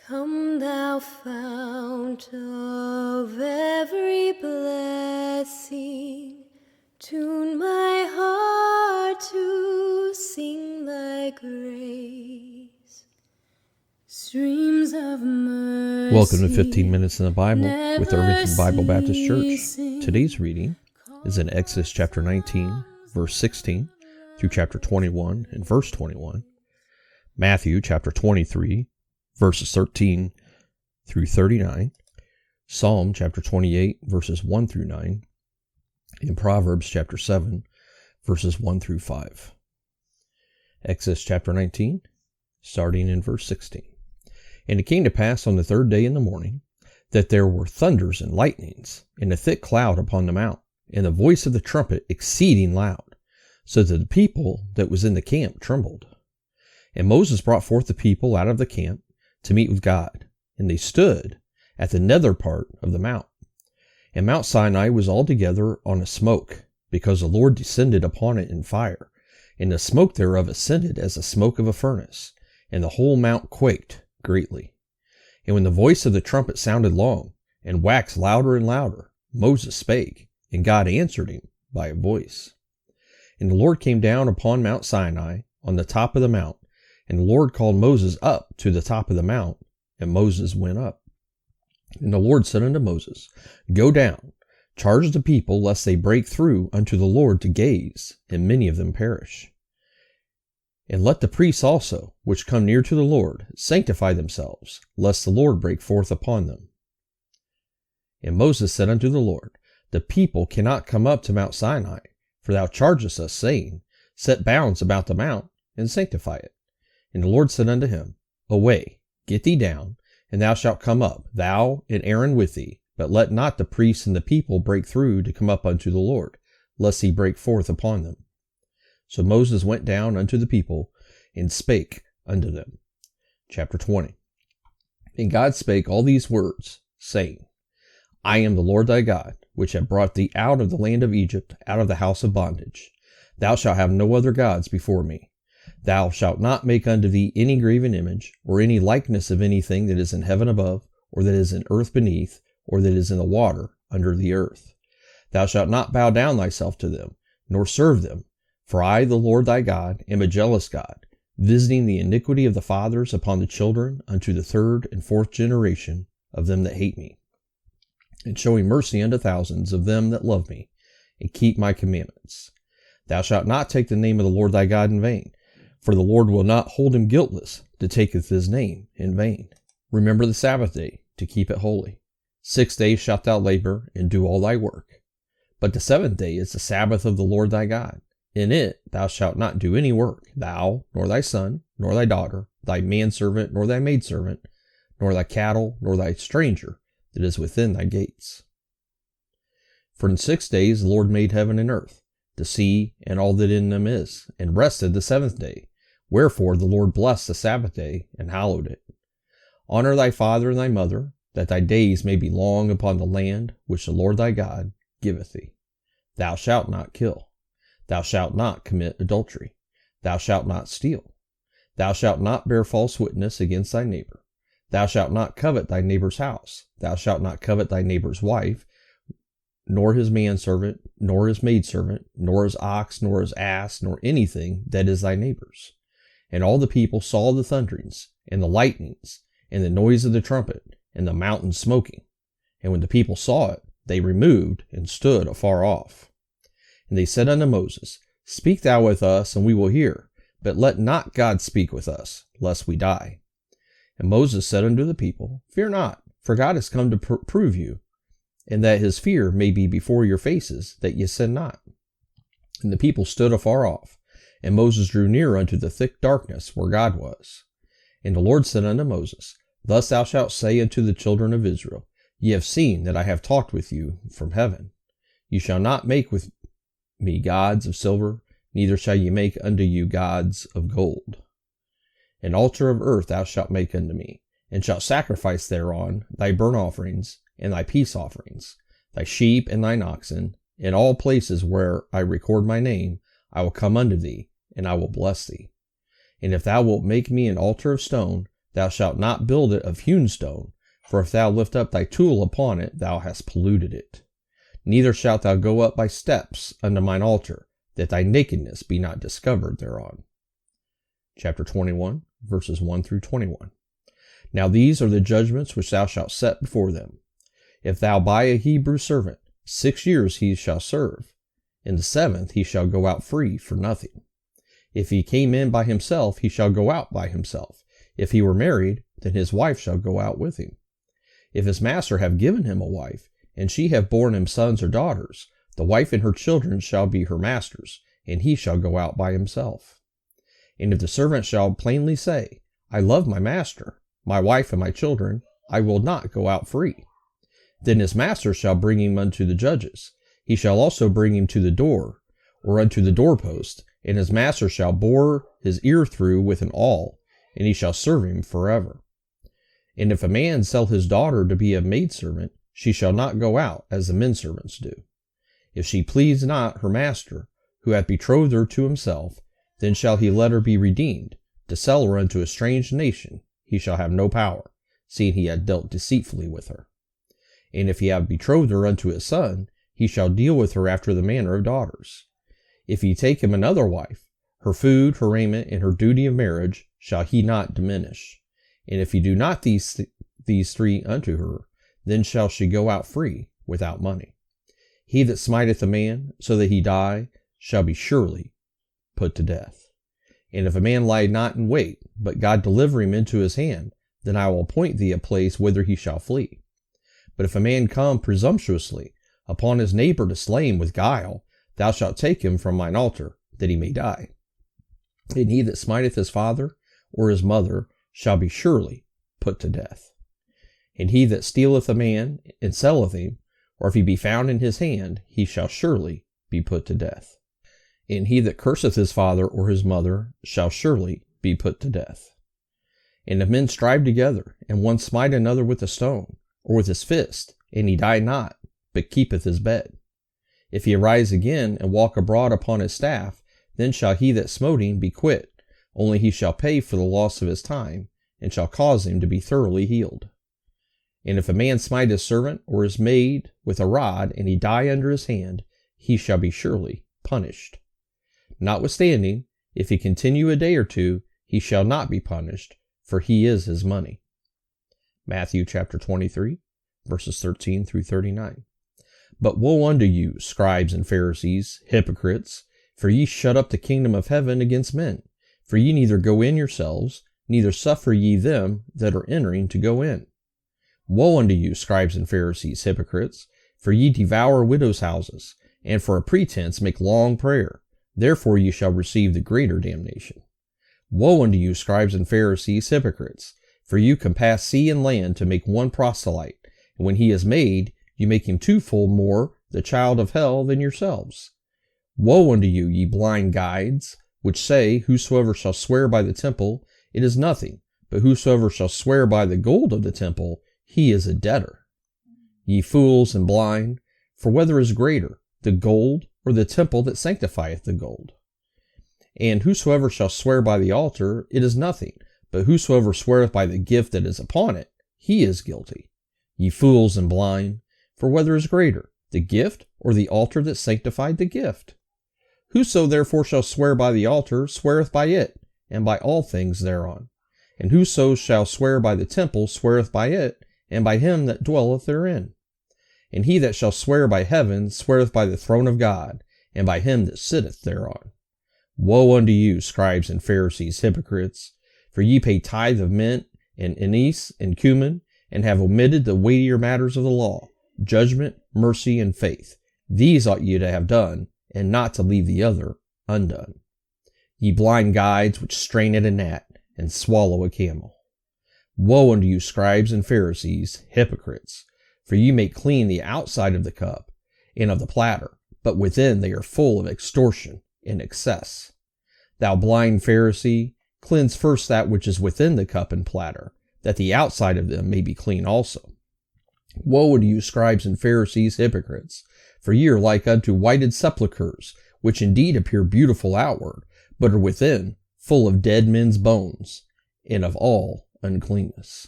Come thou fount of every blessing, tune my heart to sing thy grace. Streams of mercy. Welcome to 15 Minutes in the Bible with Irvington Bible Baptist Church. Today's reading is in Exodus chapter 19, verse 16 through chapter 21 and verse 21, Matthew chapter 23, verses 13 through 39, Psalm chapter 28, verses 1 through 9, and Proverbs chapter 7, verses 1 through 5. Exodus chapter 19, starting in verse 16. And it came to pass on the third day in the morning, that there were thunders and lightnings, and a thick cloud upon the mount, and the voice of the trumpet exceeding loud, so that the people that was in the camp trembled. And Moses brought forth the people out of the camp to meet with God, and they stood at the nether part of the mount. And Mount Sinai was altogether on a smoke, because the Lord descended upon it in fire, and the smoke thereof ascended as the smoke of a furnace, and the whole mount quaked greatly. And when the voice of the trumpet sounded long, and waxed louder and louder, Moses spake, and God answered him by a voice. And the Lord came down upon Mount Sinai on the top of the mount, and the Lord called Moses up to the top of the mount, and Moses went up. And the Lord said unto Moses, Go down, charge the people, lest they break through unto the Lord to gaze, and many of them perish. And let the priests also, which come near to the Lord, sanctify themselves, lest the Lord break forth upon them. And Moses said unto the Lord, The people cannot come up to Mount Sinai, for thou chargest us, saying, Set bounds about the mount, and sanctify it. And the Lord said unto him, Away, get thee down, and thou shalt come up, thou and Aaron with thee, but let not the priests and the people break through to come up unto the Lord, lest he break forth upon them. So Moses went down unto the people, and spake unto them. Chapter 20. And God spake all these words, saying, I am the Lord thy God, which have brought thee out of the land of Egypt, out of the house of bondage. Thou shalt have no other gods before me. Thou shalt not make unto thee any graven image, or any likeness of anything that is in heaven above, or that is in earth beneath, or that is in the water under the earth. Thou shalt not bow down thyself to them, nor serve them. For I, the Lord thy God, am a jealous God, visiting the iniquity of the fathers upon the children unto the third and fourth generation of them that hate me, and showing mercy unto thousands of them that love me, and keep my commandments. Thou shalt not take the name of the Lord thy God in vain, for the Lord will not hold him guiltless that taketh his name in vain. Remember the Sabbath day, to keep it holy. 6 days shalt thou labor, and do all thy work. But the seventh day is the Sabbath of the Lord thy God. In it thou shalt not do any work, thou, nor thy son, nor thy daughter, thy manservant, nor thy maidservant, nor thy cattle, nor thy stranger that is within thy gates. For in 6 days the Lord made heaven and earth, the sea, and all that in them is, and rested the seventh day. Wherefore the Lord blessed the Sabbath day, and hallowed it. Honor thy father and thy mother, that thy days may be long upon the land which the Lord thy God giveth thee. Thou shalt not kill. Thou shalt not commit adultery. Thou shalt not steal. Thou shalt not bear false witness against thy neighbor. Thou shalt not covet thy neighbor's house. Thou shalt not covet thy neighbor's wife, nor his manservant, nor his maidservant, nor his ox, nor his ass, nor anything that is thy neighbor's. And all the people saw the thunderings, and the lightnings, and the noise of the trumpet, and the mountain smoking. And when the people saw it, they removed, and stood afar off. And they said unto Moses, Speak thou with us, and we will hear, but let not God speak with us, lest we die. And Moses said unto the people, Fear not, for God is come to prove you, and that his fear may be before your faces, that ye sin not. And the people stood afar off, and Moses drew near unto the thick darkness where God was. And the Lord said unto Moses, Thus thou shalt say unto the children of Israel, Ye have seen that I have talked with you from heaven. You shall not make with me gods of silver, neither shall ye make unto you gods of gold. An altar of earth thou shalt make unto me, and shalt sacrifice thereon thy burnt offerings, and thy peace offerings, thy sheep and thine oxen. In all places where I record my name, I will come unto thee, and I will bless thee. And if thou wilt make me an altar of stone, Thou shalt not build it of hewn stone, for if thou lift up thy tool upon it, thou hast polluted it. Neither shalt thou go up by steps unto mine altar, that thy nakedness be not discovered thereon. Chapter 21, verses 1 through 21. Now these are the judgments which thou shalt set before them. If thou buy a Hebrew servant, 6 years he shall serve. In the 7th he shall go out free for nothing. If he came in by himself, he shall go out by himself. If he were married, then his wife shall go out with him. If his master have given him a wife, and she have borne him sons or daughters, the wife and her children shall be her master's, and he shall go out by himself. And if the servant shall plainly say, I love my master, my wife and my children, I will not go out free. Then his master shall bring him unto the judges. He shall also bring him to the door, or unto the doorpost, and his master shall bore his ear through with an awl, and he shall serve him forever. And if a man sell his daughter to be a maidservant, she shall not go out as the men servants do. If she please not her master, who hath betrothed her to himself, then shall he let her be redeemed. To sell her unto a strange nation he shall have no power, seeing he hath dealt deceitfully with her. And if he have betrothed her unto his son, he shall deal with her after the manner of daughters. If he take him another wife, her food, her raiment, and her duty of marriage shall he not diminish. And if he do not these three unto her, then shall she go out free without money. He that smiteth a man, so that he die, shall be surely put to death. And if a man lie not in wait, but God deliver him into his hand, then I will appoint thee a place whither he shall flee. But if a man come presumptuously upon his neighbor to slay him with guile, thou shalt take him from mine altar, that he may die. And he that smiteth his father or his mother shall be surely put to death. And he that stealeth a man and selleth him, or if he be found in his hand, he shall surely be put to death. And he that curseth his father or his mother shall surely be put to death. And if men strive together, and one smite another with a stone, or with his fist, and he die not, but keepeth his bed, if he arise again and walk abroad upon his staff, then shall he that smote him be quit, only he shall pay for the loss of his time, and shall cause him to be thoroughly healed. And if a man smite his servant or his maid with a rod, and he die under his hand, he shall be surely punished. Notwithstanding, if he continue a day or two, he shall not be punished, for he is his money. Matthew chapter 23, verses 13 through 39. But woe unto you, scribes and Pharisees, hypocrites, for ye shut up the kingdom of heaven against men. For ye neither go in yourselves, neither suffer ye them that are entering to go in. Woe unto you, scribes and Pharisees, hypocrites, for ye devour widows' houses, and for a pretense make long prayer. Therefore ye shall receive the greater damnation. Woe unto you, scribes and Pharisees, hypocrites, for you compass sea and land to make one proselyte, and when he is made, you make him twofold more the child of hell than yourselves. Woe unto you, ye blind guides, which say, Whosoever shall swear by the temple, it is nothing, but whosoever shall swear by the gold of the temple, he is a debtor. Ye fools and blind, for whether is greater, the gold or the temple that sanctifieth the gold? And whosoever shall swear by the altar, it is nothing, but whosoever sweareth by the gift that is upon it, he is guilty. Ye fools and blind, for whether is greater, the gift or the altar that sanctified the gift? Whoso therefore shall swear by the altar sweareth by it, and by all things thereon. And whoso shall swear by the temple sweareth by it, and by him that dwelleth therein. And he that shall swear by heaven sweareth by the throne of God, and by him that sitteth thereon. Woe unto you, scribes and Pharisees, hypocrites, for ye pay tithe of mint, and anise, and cumin, and have omitted the weightier matters of the law, judgment, mercy, and faith. These ought ye to have done, and not to leave the other undone. Ye blind guides, which strain at a gnat, and swallow a camel. Woe unto you, scribes and Pharisees, hypocrites, for ye make clean the outside of the cup, and of the platter, but within they are full of extortion and excess. Thou blind Pharisee, cleanse first that which is within the cup and platter, that the outside of them may be clean also. Woe unto you, scribes and Pharisees, hypocrites, for ye are like unto whited sepulchres, which indeed appear beautiful outward, but are within full of dead men's bones, and of all uncleanness.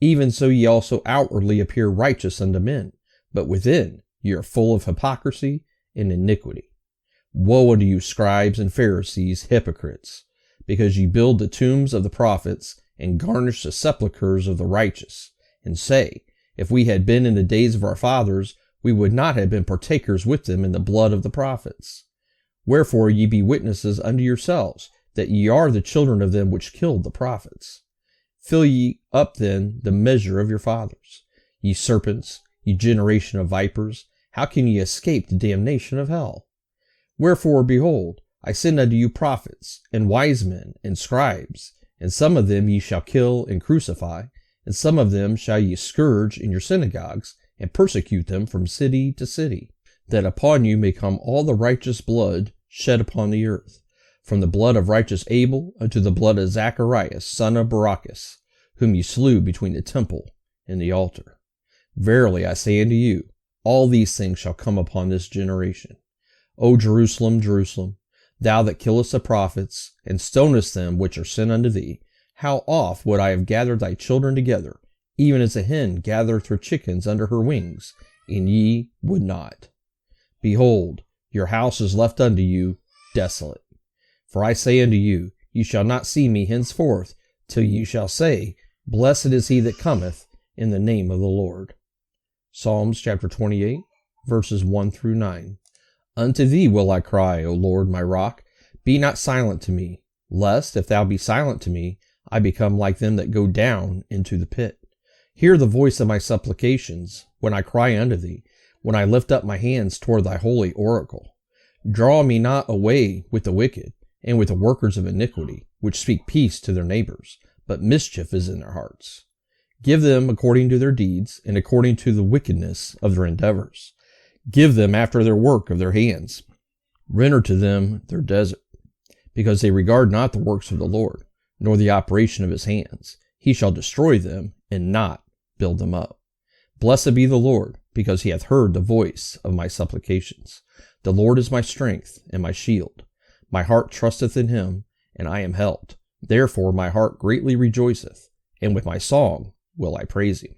Even so ye also outwardly appear righteous unto men, but within ye are full of hypocrisy and iniquity. Woe unto you, scribes and Pharisees, hypocrites, because ye build the tombs of the prophets, and garnish the sepulchres of the righteous, and say, If we had been in the days of our fathers, we would not have been partakers with them in the blood of the prophets. Wherefore ye be witnesses unto yourselves, that ye are the children of them which killed the prophets. Fill ye up then the measure of your fathers. Ye serpents, ye generation of vipers, how can ye escape the damnation of hell? Wherefore, behold, I send unto you prophets, and wise men, and scribes, and some of them ye shall kill and crucify, and some of them shall ye scourge in your synagogues, and persecute them from city to city, that upon you may come all the righteous blood shed upon the earth, from the blood of righteous Abel unto the blood of Zacharias, son of Barachas, whom ye slew between the temple and the altar. Verily I say unto you, all these things shall come upon this generation. O Jerusalem, Jerusalem, thou that killest the prophets, and stonest them which are sent unto thee, how oft would I have gathered thy children together, even as a hen gathereth her chickens under her wings, and ye would not. Behold, your house is left unto you desolate. For I say unto you, ye shall not see me henceforth, till ye shall say, Blessed is he that cometh in the name of the Lord. Psalms chapter 28, verses 1 through 9. Unto thee will I cry, O Lord, my rock. Be not silent to me, lest, if thou be silent to me, I become like them that go down into the pit. Hear the voice of my supplications, when I cry unto thee, when I lift up my hands toward thy holy oracle. Draw me not away with the wicked, and with the workers of iniquity, which speak peace to their neighbors, but mischief is in their hearts. Give them according to their deeds, and according to the wickedness of their endeavors. Give them after their work of their hands. Render to them their desert, because they regard not the works of the Lord, nor the operation of his hands. He shall destroy them, and not build them up. Blessed be the Lord, because he hath heard the voice of my supplications. The Lord is my strength and my shield. My heart trusteth in him, and I am helped. Therefore my heart greatly rejoiceth, and with my song will I praise him.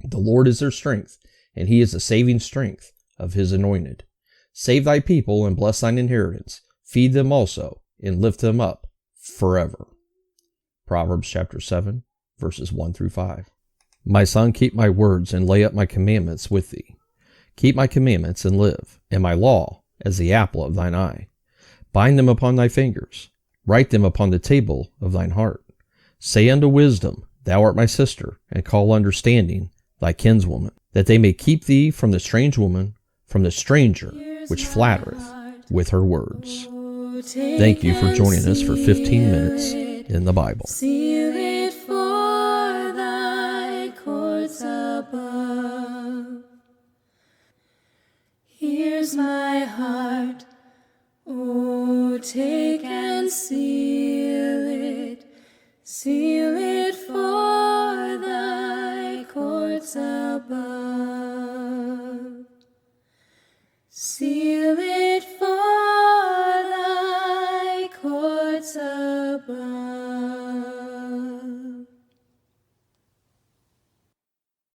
The Lord is their strength, and he is the saving strength of his anointed. Save thy people, and bless thine inheritance. Feed them also, and lift them up forever. Proverbs chapter 7, verses 1 through 5. My son, keep my words, and lay up my commandments with thee. Keep my commandments, and live, and my law as the apple of thine eye. Bind them upon thy fingers. Write them upon the table of thine heart. Say unto wisdom, Thou art my sister, and call understanding thy kinswoman, that they may keep thee from the strange woman, from the stranger which flattereth with her words. Thank you for joining us for 15 minutes in the Bible. Seal it for thy courts above. Here's my heart, oh, take and seal it for thy courts above. Seal